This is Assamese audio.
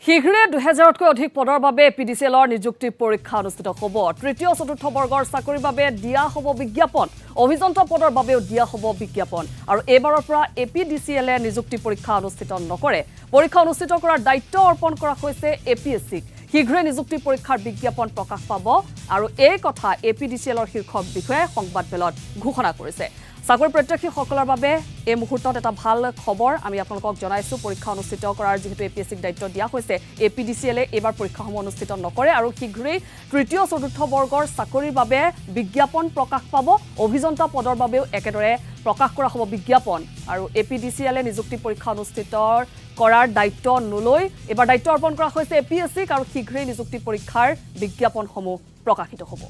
শীঘ্ৰে 2000তকৈ অধিক পদৰ বাবে এপিডিচিএলৰ নিযুক্তি পৰীক্ষা অনুষ্ঠিত হ'ব। তৃতীয় চতুৰ্থ বৰ্গৰ চাকৰিৰ বাবে দিয়া হ'ব বিজ্ঞাপন। অভিযন্তা পদৰ বাবেও দিয়া হ'ব বিজ্ঞাপন। আৰু এইবাৰৰ পৰা এপিডিচিএলে নিযুক্তি পৰীক্ষা অনুষ্ঠিত নকৰে। পৰীক্ষা অনুষ্ঠিত কৰাৰ দায়িত্ব অৰ্পণ কৰা হৈছে এপিএছচিক। শীঘ্ৰে নিযুক্তি পৰীক্ষাৰ বিজ্ঞাপন প্ৰকাশ পাব আৰু এই কথা এপিডিচিএলৰ শীৰ্ষ বিষয়াই সংবাদমেলত ঘোষণা কৰিছে। চাকৰি প্ৰত্যাশীসকলৰ বাবে এই মুহূৰ্তত এটা ভাল খবৰ আমি আপোনালোকক জনাইছো। পৰীক্ষা অনুষ্ঠিত কৰাৰ যেহেতু এপিএছচিক দায়িত্ব দিয়া হৈছে, এপিডিচিএলে এইবাৰ পৰীক্ষাসমূহ অনুষ্ঠিত নকৰে আৰু শীঘ্ৰেই তৃতীয় চতুৰ্থ বৰ্গৰ চাকৰিৰ বাবে বিজ্ঞাপন প্ৰকাশ পাব। অভিযন্তা পদৰ বাবেও একেদৰে প্ৰকাশ কৰা হ'ব বিজ্ঞাপন আৰু এপিডিচিএলে নিযুক্তি পৰীক্ষা অনুষ্ঠিত কৰাৰ দায়িত্ব নলৈ এবাৰ দায়িত্ব অৰ্পণ কৰা হৈছে এপিএছচিক আৰু শীঘ্ৰেই নিযুক্তি পৰীক্ষাৰ বিজ্ঞাপনসমূহ প্ৰকাশিত হ'ব।